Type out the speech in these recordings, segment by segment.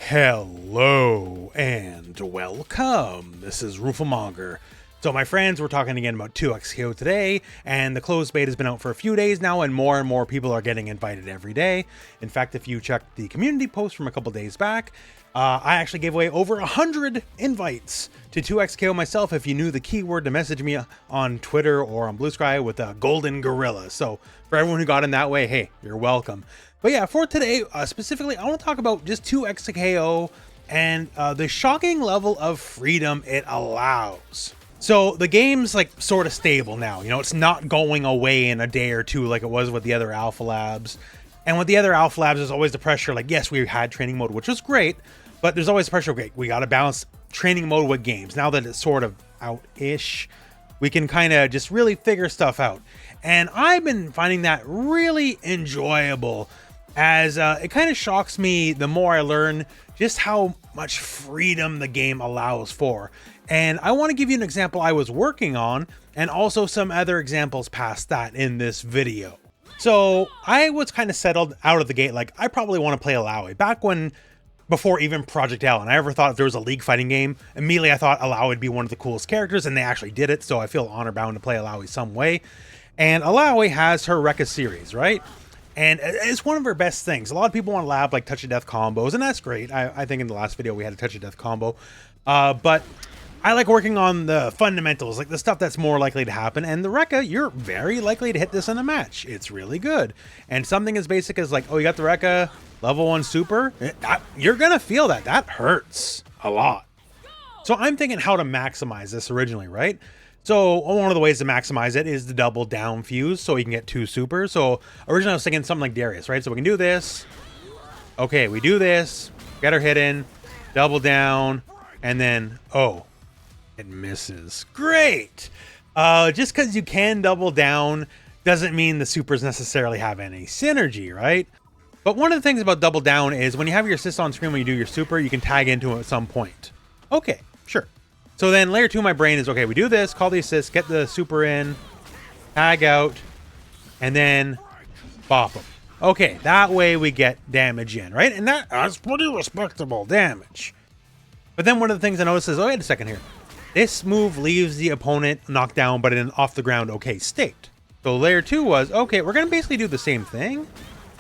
Hello and welcome. This is rooflemonger. So my friends, we're talking again about 2XKO today, and the closed beta has been out for a few days now, and more people are getting invited every day. In fact, if you check the community post from a couple days back, I actually gave away over 100 invites to 2XKO myself if you knew the keyword to message me on Twitter or on Blitzcrank with a golden gorilla. So for everyone who got in that way, hey, you're welcome. But yeah, for today, specifically, I want to talk about just 2XKO and the shocking level of freedom it allows. So the game's like sort of stable now, you know, it's not going away in a day or two like it was with the other alpha labs. And with the other alpha labs, there's always the pressure, like, yes, we had training mode, which was great, but there's always pressure. Okay, we got to balance training mode with games. Now that it's sort of out-ish, we can kind of just really figure stuff out. And I've been finding that really enjoyable, as it kind of shocks me the more I learn just how much freedom the game allows for. And I want to give you an example I was working on, and also some other examples past that in this video. So I was kind of settled out of the gate, like, I probably want to play Illaoi. Back when, before even Project L, and I ever thought if there was a League fighting game, immediately I thought Illaoi would be one of the coolest characters, and they actually did it, so I feel honor bound to play Illaoi some way. And Illaoi has her Rekka series, right? And it's one of her best things. A lot of people want to lab like touch of death combos, and that's great. I think in the last video we had a touch of death combo, but I like working on the fundamentals, like the stuff that's more likely to happen. And the Rekka, you're very likely to hit this in a match. It's really good. And something as basic as like, oh, you got the Rekka level 1 super, you're gonna feel that. That hurts a lot. So I'm thinking how to maximize this originally, right? So one of the ways to maximize it is the double down fuse, so you can get 2 supers. So originally I was thinking something like Darius, right? So we can do this. Okay, we do this, get her hidden, double down, and then, oh, it misses. Great! Just because you can double down doesn't mean the supers necessarily have any synergy, right? But one of the things about double down is when you have your assist on screen when you do your super, you can tag into it at some point. Okay, sure. So then layer 2 of my brain is, okay, we do this, call the assist, get the super in, tag out, and then bop them. Okay, that way we get damage in, right? And that's pretty respectable damage. But then one of the things I noticed is, oh, wait a second here. This move leaves the opponent knocked down, but in an off the ground okay state. So layer 2 was, okay, we're going to basically do the same thing,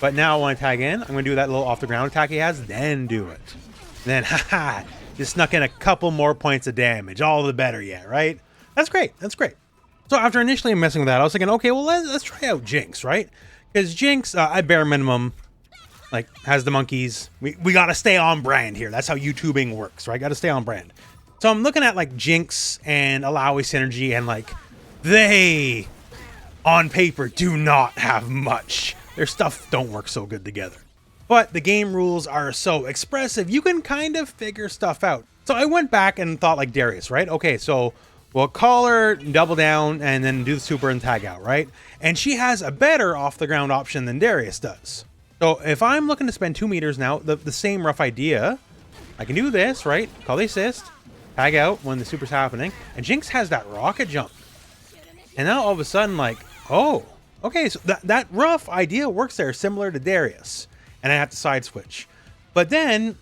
but now when I tag in, I'm going to do that little off the ground attack he has, then do it. And then, haha, just snuck in a couple more points of damage. All the better yet, right? That's great. That's great. So after initially messing with that, I was thinking, okay, well, let's try out Jinx, right? Because Jinx, at bare minimum, like, has the monkeys. We got to stay on brand here. That's how YouTubing works, right? Got to stay on brand. So I'm looking at like Jinx and Illaoi synergy, and like they on paper do not have much. Their stuff don't work so good together. But the game rules are so expressive, you can kind of figure stuff out. So I went back and thought like Darius, right? Okay, so we'll call her, double down, and then do the super and tag out, right? And she has a better off the ground option than Darius does. So if I'm looking to spend 2 meters now, the same rough idea, I can do this, right? Call the assist. Tag out when the super's happening, and Jinx has that rocket jump. And now all of a sudden, like, oh, okay, so that rough idea works there, similar to Darius. And I have to side switch. But then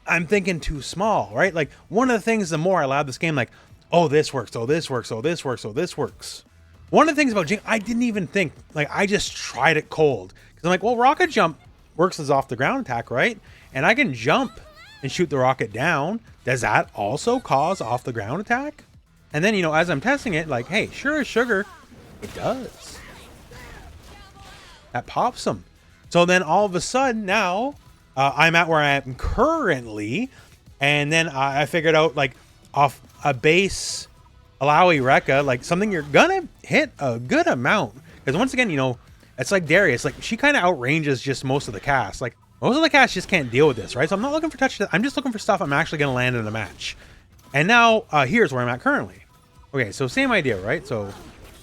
I'm thinking too small, right? Like, one of the things, the more I lab this game, like, oh, this works, oh, this works, oh, this works, oh, this works. One of the things about Jinx, I didn't even think, like, I just tried it cold. Because I'm like, well, rocket jump works as off the ground attack, right? And I can jump and shoot the rocket down. Does that also cause off the ground attack? And then, you know, as I'm testing it, like, hey, sure as sugar, it does. That pops them. So then all of a sudden now I'm at where I am currently. And then I figured out, like, off a base Illaoi Rekka, like something you're gonna hit a good amount. Because once again, you know, it's like Darius, like she kind of outranges just most of the cast. Like, most of the cast just can't deal with this, right? So I'm not looking for touch. I'm just looking for stuff I'm actually going to land in a match. And now, here's where I'm at currently. Okay, so same idea, right? So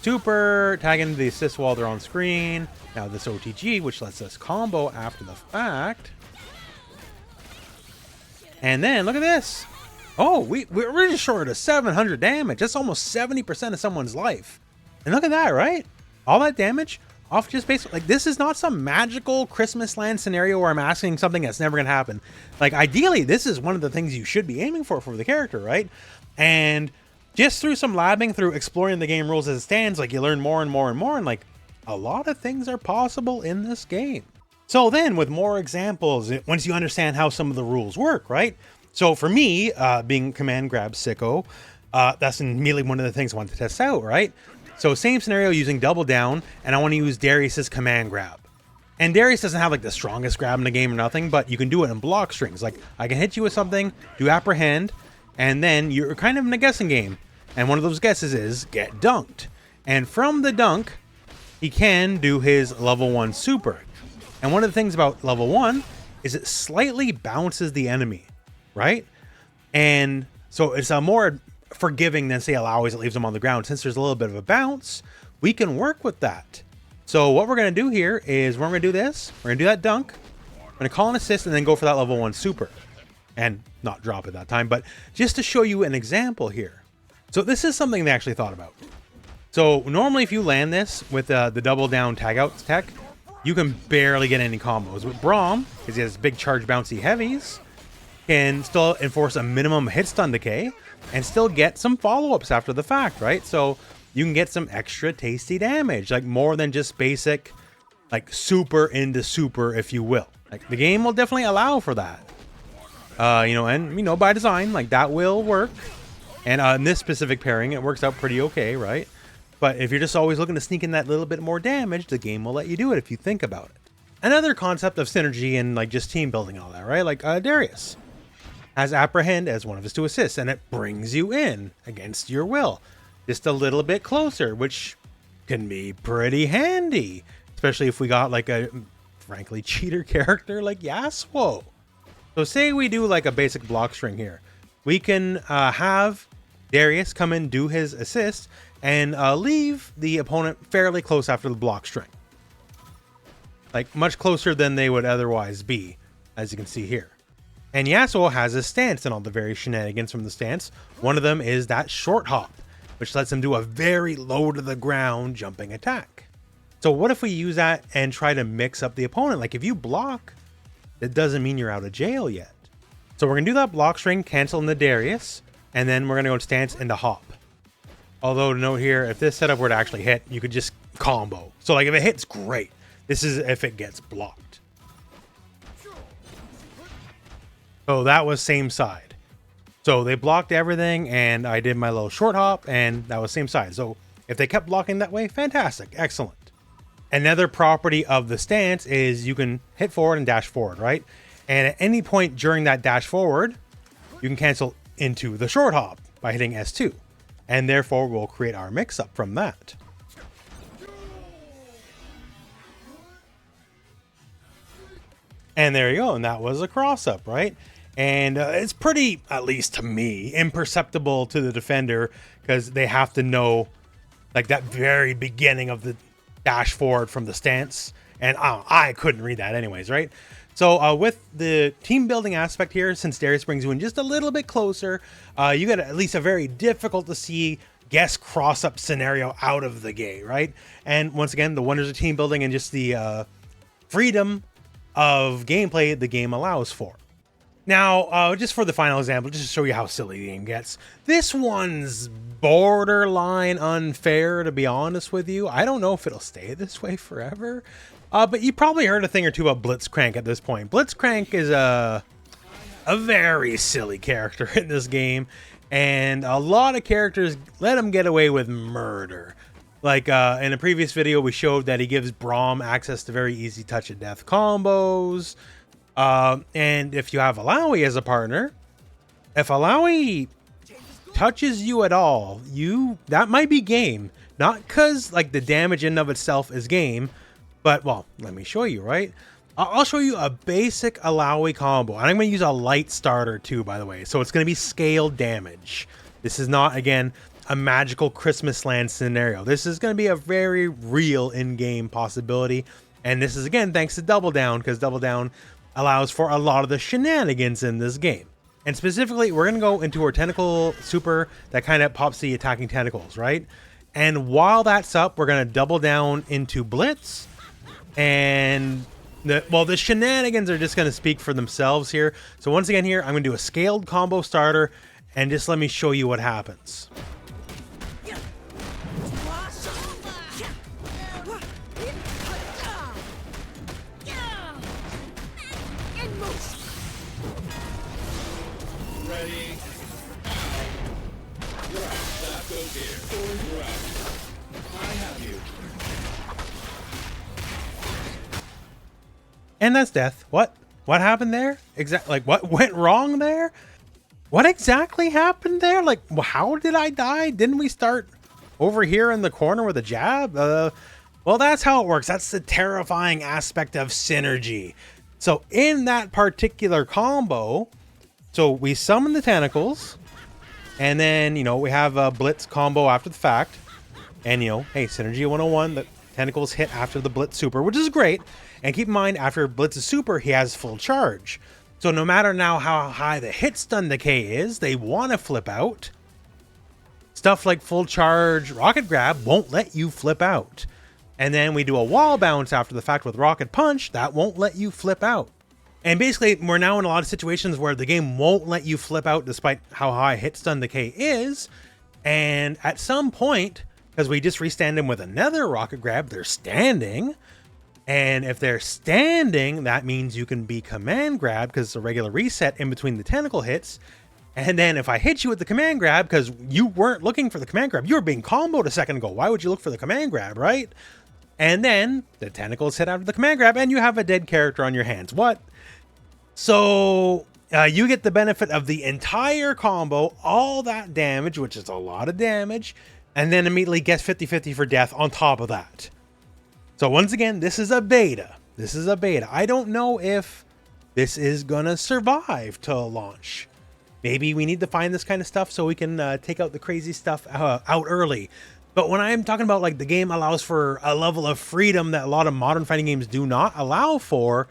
super, tag into the assist while they're on screen. Now this OTG, which lets us combo after the fact. And then, look at this. Oh, we're just short of 700 damage. That's almost 70% of someone's life. And look at that, right? All that damage off just based, like, this is not some magical Christmas land scenario where I'm asking something that's never gonna happen. Like, ideally, this is one of the things you should be aiming for the character, right? And just through some labbing, through exploring the game rules as it stands, like, you learn more and more and more, and like, a lot of things are possible in this game. So then, with more examples, once you understand how some of the rules work, right? So for me, being command grab sicko, that's immediately one of the things I want to test out, right? So same scenario using double down, and I want to use Darius's command grab. And Darius doesn't have like the strongest grab in the game or nothing, but you can do it in block strings. Like, I can hit you with something, do apprehend, and then you're kind of in a guessing game. And one of those guesses is get dunked. And from the dunk, he can do his level 1 super. And one of the things about level 1 is it slightly bounces the enemy, right? And so it's a more forgiving than, say, Illaoi that leaves them on the ground. Since there's a little bit of a bounce, we can work with that. So what we're going to do here is we're going to do this. We're going to do that dunk. We're going to call an assist and then go for that level 1 super. And not drop at that time, but just to show you an example here. So this is something they actually thought about. So normally if you land this with the double down tag out tech, you can barely get any combos. With Braum, because he has big charge bouncy heavies, can still enforce a minimum hit stun decay and still get some follow-ups after the fact, right? So you can get some extra tasty damage, like more than just basic, like super into super, if you will. Like, the game will definitely allow for that. You know, and, you know, by design, like, that will work. And in this specific pairing, it works out pretty okay, right? But if you're just always looking to sneak in that little bit more damage, the game will let you do it if you think about it. Another concept of synergy and, like, just team building and all that, right? Like, Darius has apprehend as one of his 2 assists, and it brings you in against your will just a little bit closer, which can be pretty handy, especially if we got like a frankly cheater character like Yasuo. So say we do like a basic block string here, we can have Darius come in, do his assist, and leave the opponent fairly close after the block string, like much closer than they would otherwise be, as you can see here. And Yasuo has his stance and all the various shenanigans from the stance. One of them is that short hop, which lets him do a very low to the ground jumping attack. So what if we use that and try to mix up the opponent? Like, if you block, that doesn't mean you're out of jail yet. So we're gonna do that block string, cancel in the Darius, and then we're gonna go stance into hop. Although to note here, if this setup were to actually hit, you could just combo. So like if it hits, great. This is if it gets blocked. So that was same side. So they blocked everything and I did my little short hop and that was same side. So if they kept blocking that way, fantastic, excellent. Another property of the stance is you can hit forward and dash forward, right? And at any point during that dash forward, you can cancel into the short hop by hitting S2. And therefore we'll create our mix up from that. And there you go, and that was a cross up, right? And it's pretty, at least to me, imperceptible to the defender because they have to know like that very beginning of the dash forward from the stance. And I couldn't read that anyways, right? So with the team building aspect here, since Darius brings you in just a little bit closer, you get at least a very difficult to see guess cross up scenario out of the gate, right? And once again, the wonders of team building and just the freedom of gameplay the game allows for. Now, just for the final example, just to show you how silly the game gets, this one's borderline unfair, to be honest with you. I don't know if it'll stay this way forever, but you probably heard a thing or two about Blitzcrank at this point. Blitzcrank is a very silly character in this game, and a lot of characters let him get away with murder. Like in a previous video, we showed that he gives Braum access to very easy touch of death combos. And if you have Illaoi as a partner, if Illaoi touches you at all, that might be game. Not because like the damage in and of itself is game, but well, let me show you, right? I'll show you a basic Illaoi combo, and I'm going to use a light starter too, by the way. So it's going to be scaled damage. This is not, again, a magical Christmas land scenario. This is going to be a very real in-game possibility. And this is, again, thanks to Double Down, because Double Down allows for a lot of the shenanigans in this game. And specifically, we're going to go into our tentacle super that kind of pops the attacking tentacles, right? And while that's up, we're going to double down into Blitz. And the Shenanigans are just going to speak for themselves here. So once again here, I'm going to do a scaled combo starter. And just let me show you what happens. Ready? You're out. That goes here. You're out. I have you. And that's death. What happened there? Like, what went wrong there? What exactly happened there? Like, how did I die? Didn't we start over here in the corner with a jab? Well, that's how it works. That's the terrifying aspect of synergy. So in that particular combo, so we summon the tentacles, and then, you know, we have a Blitz combo after the fact. And, you know, hey, Synergy 101, the tentacles hit after the Blitz super, which is great. And keep in mind, after Blitz's super, he has full charge. So no matter now how high the hit stun decay is, they want to flip out. Stuff like full charge rocket grab won't let you flip out. And then we do a wall bounce after the fact with rocket punch, that won't let you flip out. And basically, we're now in a lot of situations where the game won't let you flip out despite how high hit stun decay is. And at some point, because we just restand them with another rocket grab, they're standing. And if they're standing, that means you can be command grab because it's a regular reset in between the tentacle hits. And then if I hit you with the command grab, because you weren't looking for the command grab, you were being comboed a second ago. Why would you look for the command grab, right? And then the tentacles hit after the command grab and you have a dead character on your hands. What? So you get the benefit of the entire combo, all that damage, which is a lot of damage, and then immediately gets 50-50 for death on top of that. So once again, this is a beta. This is a beta. I don't know if this is going to survive to launch. Maybe we need to find this kind of stuff so we can take out the crazy stuff out early. But when I'm talking about like the game allows for a level of freedom that a lot of modern fighting games do not allow for,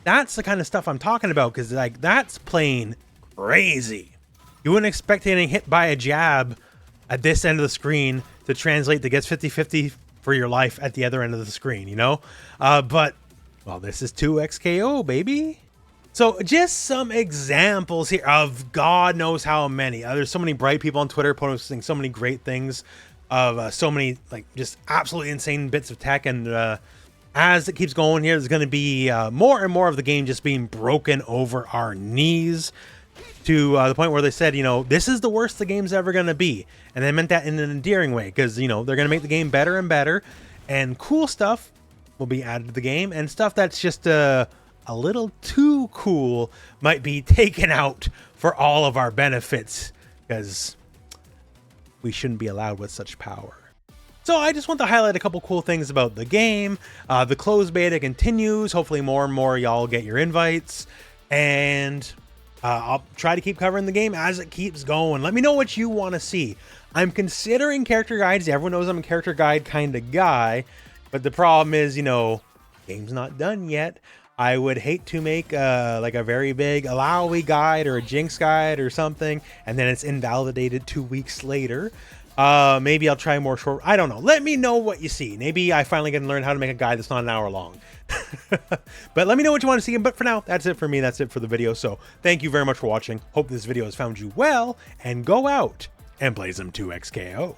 that's the kind of stuff I'm talking about, because like that's plain crazy. You wouldn't expect getting hit by a jab at this end of the screen to translate to gets 50-50 for your life at the other end of the screen, you know? But, well, this is 2XKO, baby. So just some examples here of God knows how many. There's so many bright people on Twitter posting so many great things of so many like just absolutely insane bits of tech. And as it keeps going here, there's going to be more and more of the game just being broken over our knees to the point where they said, you know, this is the worst the game's ever going to be. And they meant that in an endearing way because, you know, they're going to make the game better and better, and cool stuff will be added to the game, and stuff that's just a little too cool might be taken out for all of our benefits because we shouldn't be allowed with such power. So I just want to highlight a couple cool things about the game. The closed beta continues. Hopefully more and more y'all get your invites, and I'll try to keep covering the game as it keeps going. Let me know what you want to see. I'm considering character guides. Everyone knows I'm a character guide kind of guy, but the problem is, you know, game's not done yet. I would hate to make like a very big Illaoi guide or a Jinx guide or something, and then it's invalidated 2 weeks later. Maybe I'll try more short. I don't know. Let me know what you see. Maybe I finally can learn how to make a guide that's not an hour long. But let me know what you want to see. But for now, that's it for me. That's it for the video. So thank you very much for watching. Hope this video has found you well, and go out and play some 2XKO.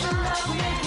Love me.